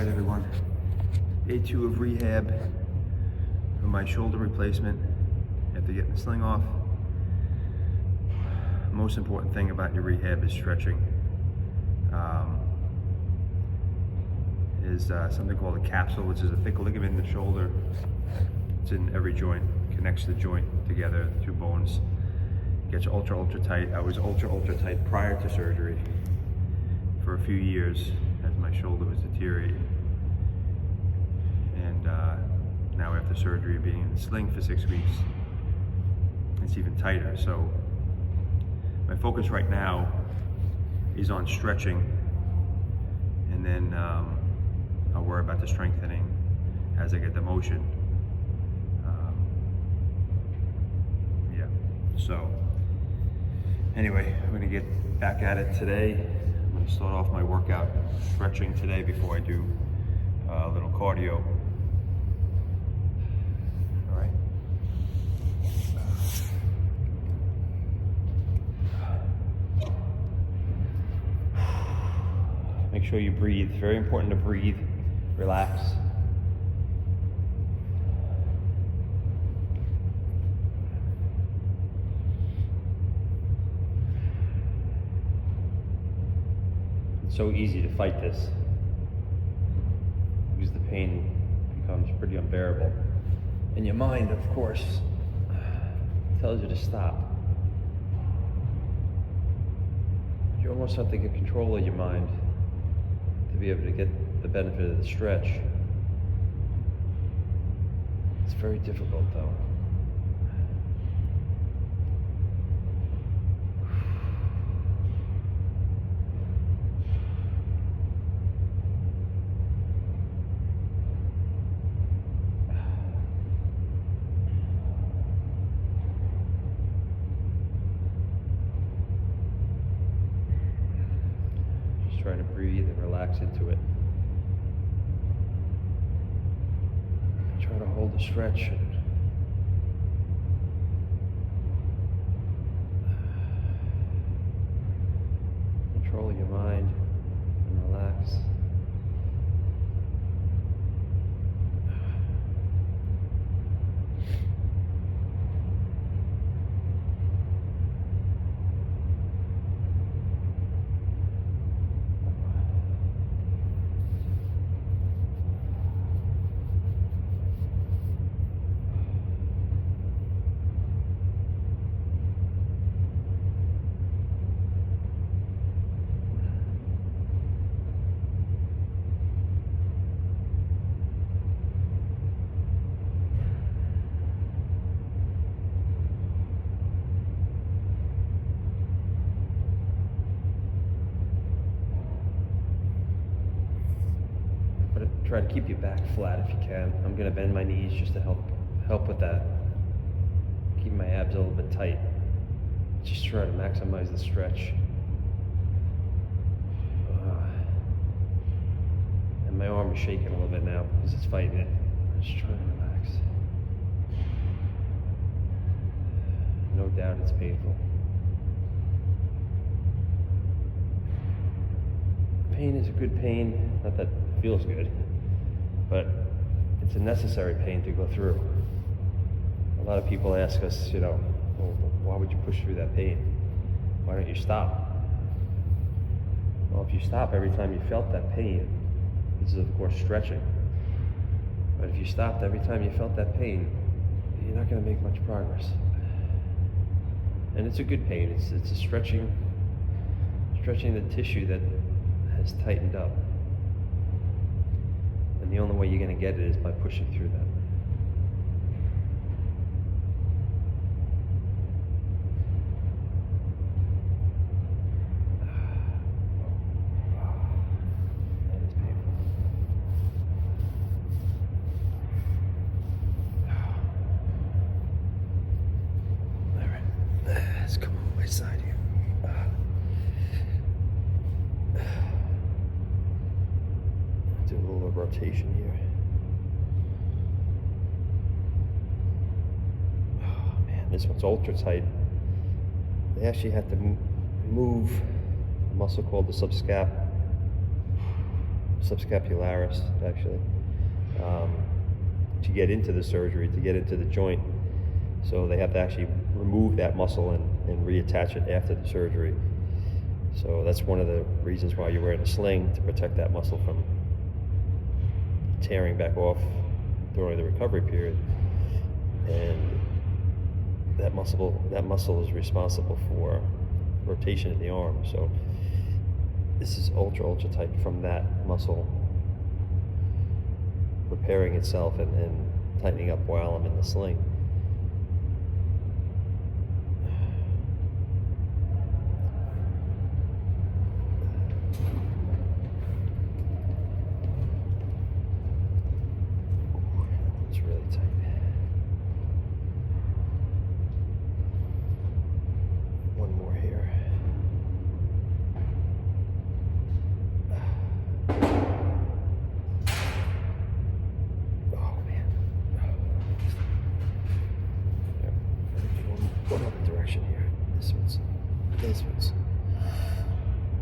Alright everyone, day 2 of rehab for my shoulder replacement after getting the sling off. Most important thing about your rehab is stretching. Is something called a capsule, which is a thick ligament in the shoulder. It's in every joint, connects the joint together, the two bones. Gets ultra tight. I was ultra tight prior to surgery for a few years as my shoulder was deteriorating. And now after surgery, being in the sling for 6 weeks, it's even tighter. So my focus right now is on stretching, and then I'll worry about the strengthening as I get the motion. Yeah, so anyway, I'm gonna get back at it today. I'm gonna start off my workout stretching today before I do a little cardio. All right. Make sure you breathe. Very important to breathe. Relax. It's so easy to fight this because the pain becomes pretty unbearable. And your mind, of course, tells you to stop. You almost have to get control of your mind to be able to get the benefit of the stretch. It's very difficult though. Just try to breathe and relax into it. Try to hold the stretch and control your mind and relax. Try to keep your back flat if you can. I'm gonna bend my knees just to help with that. Keep my abs a little bit tight. Just try to maximize the stretch. And my arm is shaking a little bit now because it's fighting it. Just trying to relax. No doubt it's painful. Pain is a good pain. Not that it feels good, but it's a necessary pain to go through. A lot of people ask us, well, why would you push through that pain? Why don't you stop? Well, if you stop every time you felt that pain, this is of course stretching, but if you stopped every time you felt that pain, you're not going to make much progress. And it's a good pain. It's a stretching the tissue that has tightened up. And the only way you're going to get it is by pushing through that. That is painful. All right, let's come on my side here. Do a little rotation here. Oh man, this one's ultra tight. They actually have to move a muscle called the subscap subscapularis, actually, to get into the surgery, to get into the joint. So they have to actually remove that muscle and reattach it after the surgery. So that's one of the reasons why you're wearing a sling, to protect that muscle from tearing back off during the recovery period. And that muscle is responsible for rotation in the arm. So this is ultra tight from that muscle repairing itself and tightening up while I'm in the sling. It's really tight. One more here. Oh man. One other direction here.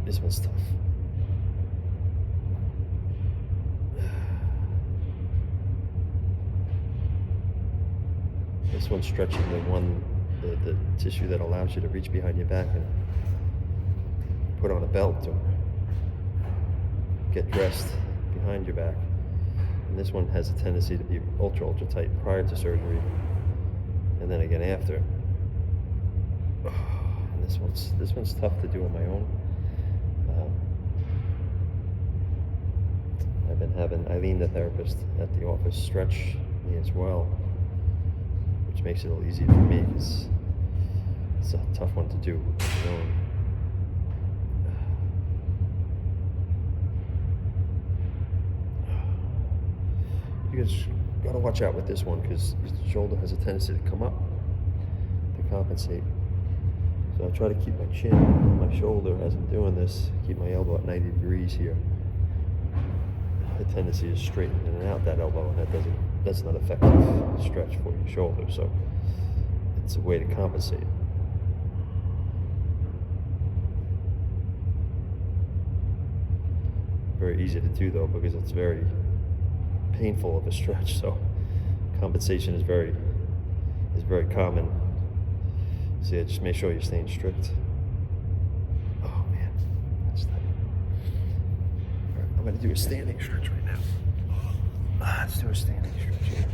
This one's tough. This one's stretching the tissue that allows you to reach behind your back and put on a belt or get dressed behind your back. And this one has a tendency to be ultra tight prior to surgery, and then again after. And this one's tough to do on my own. I've been having Eileen, the therapist at the office, stretch me as well, which makes it a little easier for me because it's a tough one to do on your own. You guys gotta watch out with this one because your shoulder has a tendency to come up to compensate. So I try to keep my chin on my shoulder as I'm doing this, keep my elbow at 90 degrees here. The tendency is straighten in and out that elbow, and that's not effective stretch for your shoulder. So it's a way to compensate. Very easy to do though, because it's very painful of a stretch. So compensation is very common. So yeah, just make sure you're staying strict. Oh man, that's tight. All right, I'm gonna do a standing stretch right now. Let's do a standing stretch here.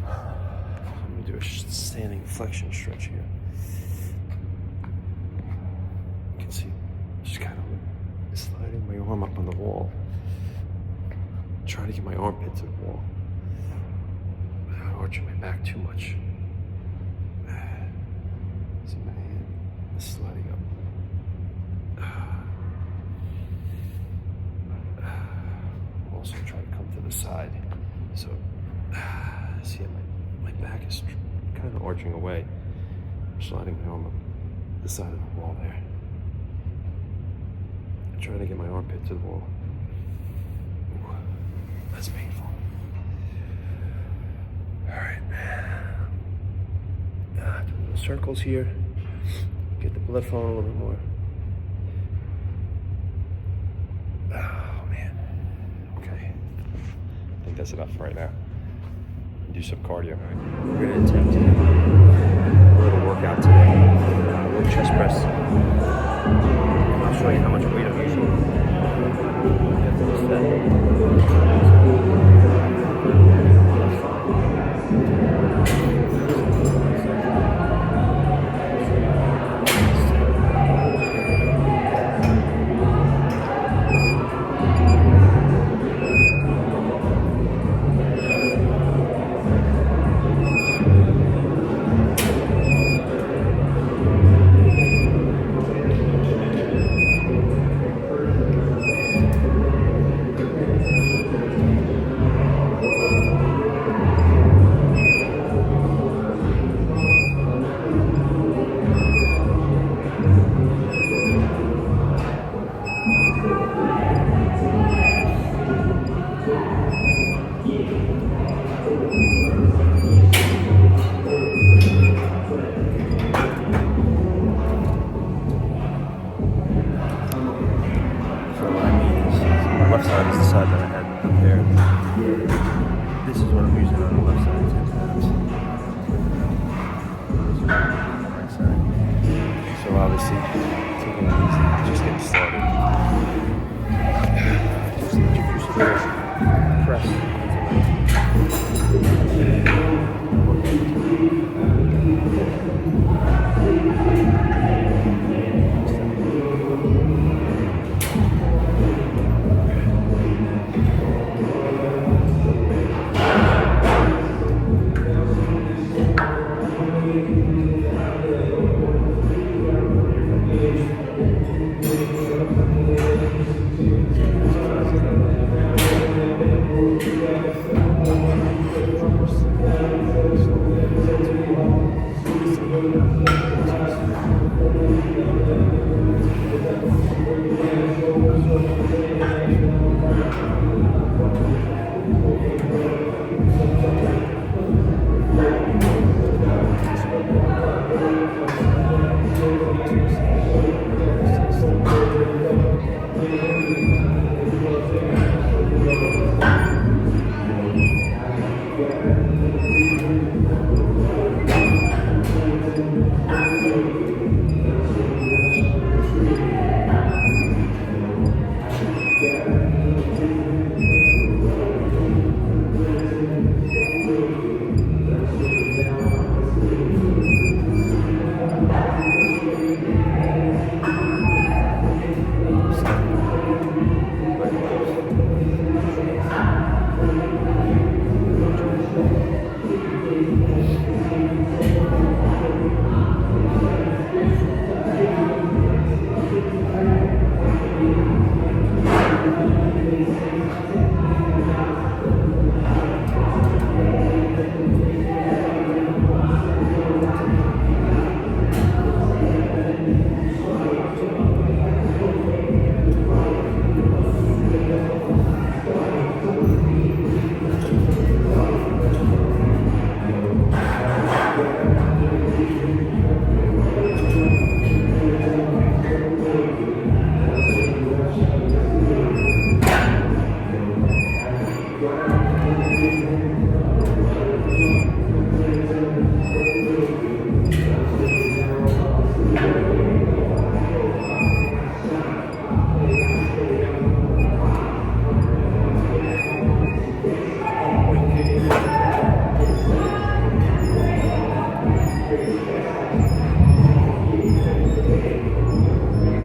I'm gonna do a standing flexion stretch here. You can see, just kind of sliding my arm up on the wall. Trying to get my armpit to the wall without arching my back too much. See my hand sliding up. I'm also trying to come to the side. So, see, my back is kind of arching away. I'm sliding my arm up the side of the wall there. I'm trying to get my armpit to the wall. Ooh, that's painful. All right. Doing the circles here. Get the blood flowing a little bit more. Oh man. Okay. I think that's enough for right now. Do some cardio. All right. We're gonna attempt a little workout today. A little chest press. I'll show you how much weight I'm using. left side is the side that I had prepared. This is what I'm using on the left side. Right side. So obviously, taking it easy, just getting started.